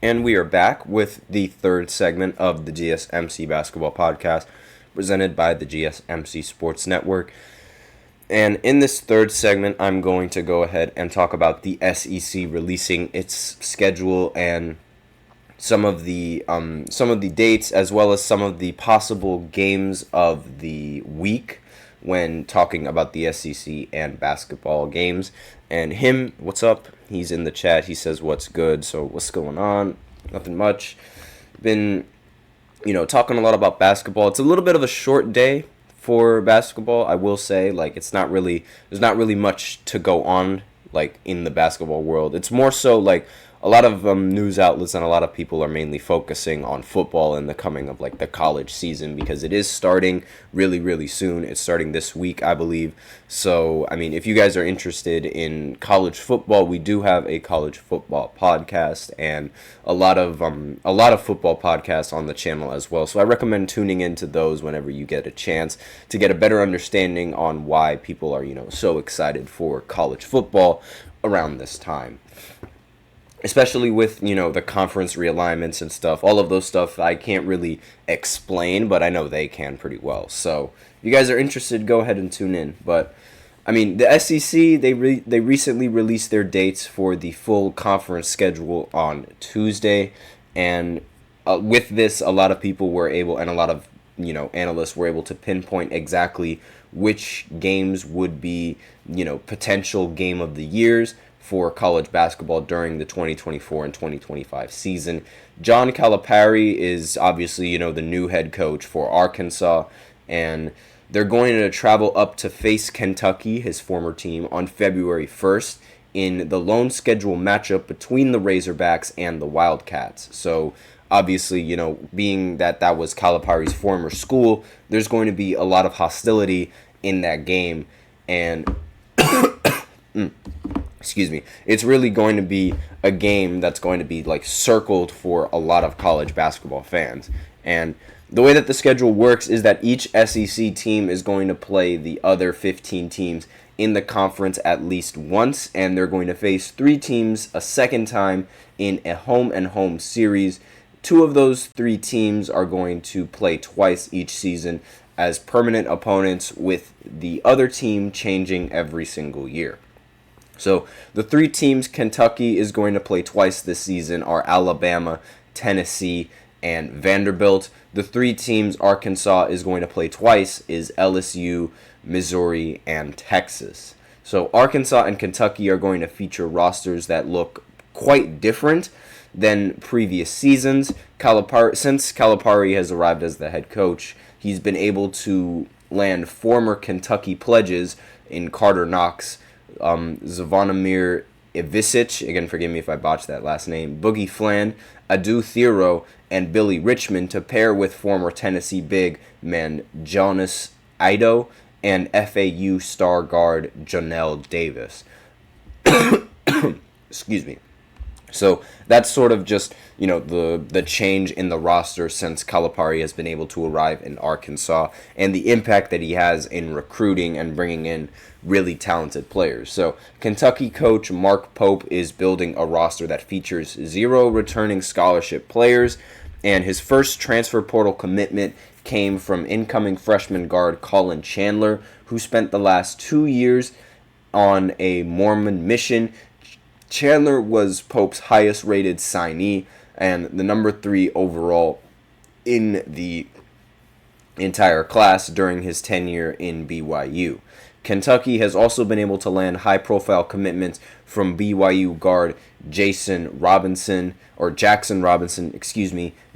And we are back with the third segment of the GSMC Basketball Podcast, presented by the GSMC Sports Network. And in this third segment, I'm going to go ahead and talk about the SEC releasing its schedule and some of the dates, as well as some of the possible games of the week when talking about the SEC and basketball games. And him, what's up? He's in the chat. He says, what's good? So what's going on? Nothing much. Been, talking a lot about basketball. It's a little bit of a short day for basketball, I will say. Like, there's not really much to go on, like, in the basketball world. It's more so, like, a lot of news outlets and a lot of people are mainly focusing on football and the coming of, like, the college season, because it is starting really, really soon. It's starting this week, I believe. So, I mean, if you guys are interested in college football, we do have a college football podcast and a lot of football podcasts on the channel as well. So I recommend tuning into those whenever you get a chance to get a better understanding on why people are, so excited for college football around this time. Especially with, the conference realignments and stuff. All of those stuff I can't really explain, but I know they can pretty well. So if you guys are interested, go ahead and tune in. But, I mean, the SEC, they recently released their dates for the full conference schedule on Tuesday. And with this, a lot of people were able, and a lot of, analysts were able to pinpoint exactly which games would be, potential game of the years for college basketball during the 2024 and 2025 season. John Calipari is obviously, the new head coach for Arkansas, and they're going to travel up to face Kentucky, his former team, on February 1st in the lone schedule matchup between the Razorbacks and the Wildcats. So obviously, being that was Calipari's former school, there's going to be a lot of hostility in that game, and excuse me, it's really going to be a game that's going to be like circled for a lot of college basketball fans. And the way that the schedule works is that each SEC team is going to play the other 15 teams in the conference at least once, and they're going to face 3 teams a second time in a home-and-home series. 2 of those 3 teams are going to play twice each season as permanent opponents, with the other team changing every single year. So the 3 teams Kentucky is going to play twice this season are Alabama, Tennessee, and Vanderbilt. The 3 teams Arkansas is going to play twice is LSU, Missouri, and Texas. So Arkansas and Kentucky are going to feature rosters that look quite different than previous seasons. Since Calipari has arrived as the head coach, he's been able to land former Kentucky pledges in Carter Knox, Zvonimir Ivisic, again, forgive me if I botched that last name, Boogie Flan, Adu Thero, and Billy Richmond to pair with former Tennessee big man Jonas Ido and FAU star guard Janelle Davis. Excuse me. So that's sort of just, the change in the roster since Calipari has been able to arrive in Arkansas, and the impact that he has in recruiting and bringing in really talented players. So Kentucky coach Mark Pope is building a roster that features 0 returning scholarship players, and his first transfer portal commitment came from incoming freshman guard Colin Chandler, who spent the last 2 years on a Mormon mission. Chandler was Pope's highest rated signee and the number 3 overall in the entire class during his tenure in BYU. Kentucky has also been able to land high-profile commitments from BYU guard Jackson Robinson,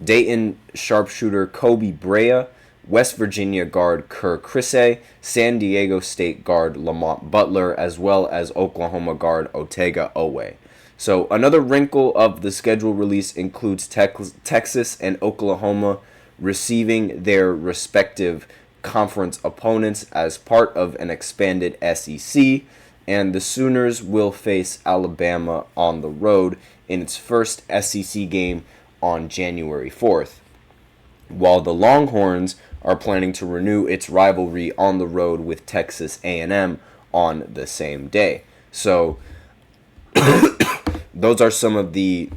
Dayton sharpshooter Kobe Brea, West Virginia guard Kerr Krisse, San Diego State guard Lamont Butler, as well as Oklahoma guard Otega Owe. So another wrinkle of the schedule release includes Texas and Oklahoma receiving their respective conference opponents as part of an expanded SEC, and the Sooners will face Alabama on the road in its first SEC game on January 4th, while the Longhorns are planning to renew its rivalry on the road with Texas A&M on the same day. So those are some of the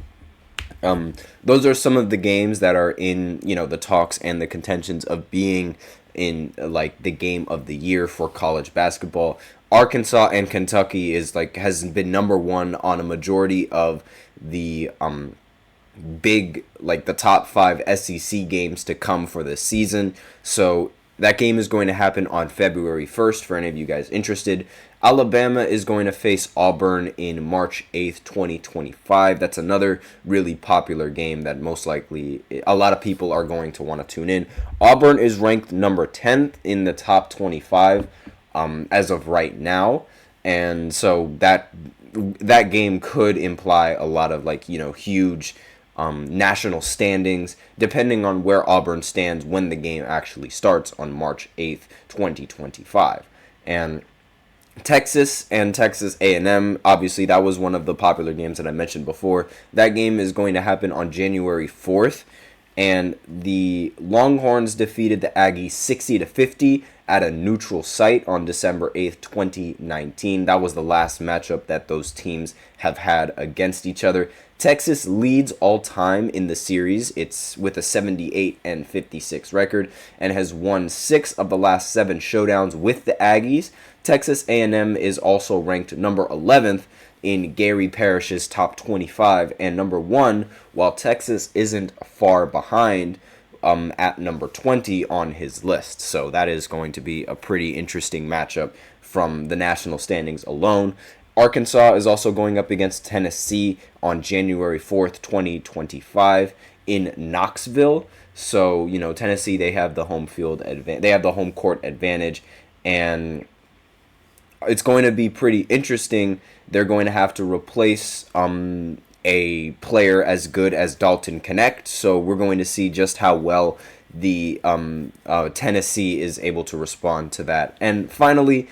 Those are some of the games that are in, the talks and the contentions of being in like the game of the year for college basketball. Arkansas and Kentucky has been number one on a majority of the big, like the top 5 SEC games to come for this season. So that game is going to happen on February 1st for any of you guys interested. Alabama is going to face Auburn in March 8th, 2025. That's another really popular game that most likely a lot of people are going to want to tune in. Auburn is ranked number 10th in the top 25 as of right now. And so that game could imply a lot of huge national standings, depending on where Auburn stands when the game actually starts on March 8th, 2025. And Texas and Texas A&M, obviously that was one of the popular games that I mentioned before. That game is going to happen on January 4th, and the Longhorns defeated the Aggies 60-50 at a neutral site on December 8th, 2019. That was the last matchup that those teams have had against each other. Texas leads all time in the series. It's with a 78-56 record and has won 6 of the last 7 showdowns with the Aggies. Texas A&M is also ranked number 11th in Gary Parrish's top 25 and number 1, while Texas isn't far behind at number 20 on his list. So that is going to be a pretty interesting matchup from the national standings alone. Arkansas is also going up against Tennessee on January 4th, 2025 in Knoxville. So, Tennessee, they have the home court advantage, and it's going to be pretty interesting. They're going to have to replace a player as good as Dalton Knecht, so we're going to see just how well the Tennessee is able to respond to that. And finally,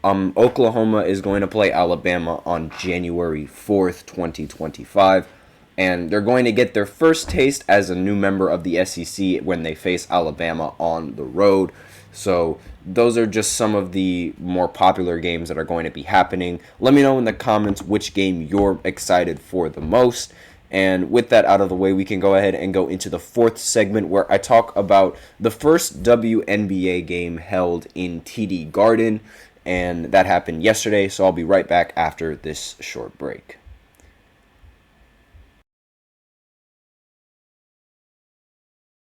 Oklahoma is going to play Alabama on January 4th, 2025, and they're going to get their first taste as a new member of the SEC when they face Alabama on the road. So those are just some of the more popular games that are going to be happening. Let me know in the comments which game you're excited for the most. And with that out of the way, we can go ahead and go into the 4th segment where I talk about the first WNBA game held in TD Garden. And that happened yesterday, so I'll be right back after this short break.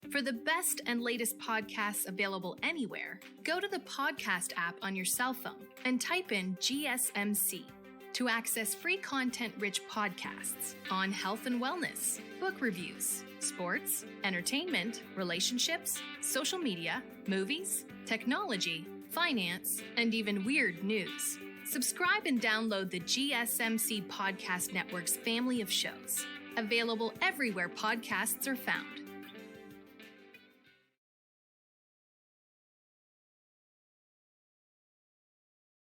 For the best and latest podcasts available anywhere, go to the podcast app on your cell phone and type in GSMC to access free content-rich podcasts on health and wellness, book reviews, sports, entertainment, relationships, social media, movies, technology, finance, and even weird news. Subscribe and download the GSMC Podcast Network's family of shows, available everywhere podcasts are found.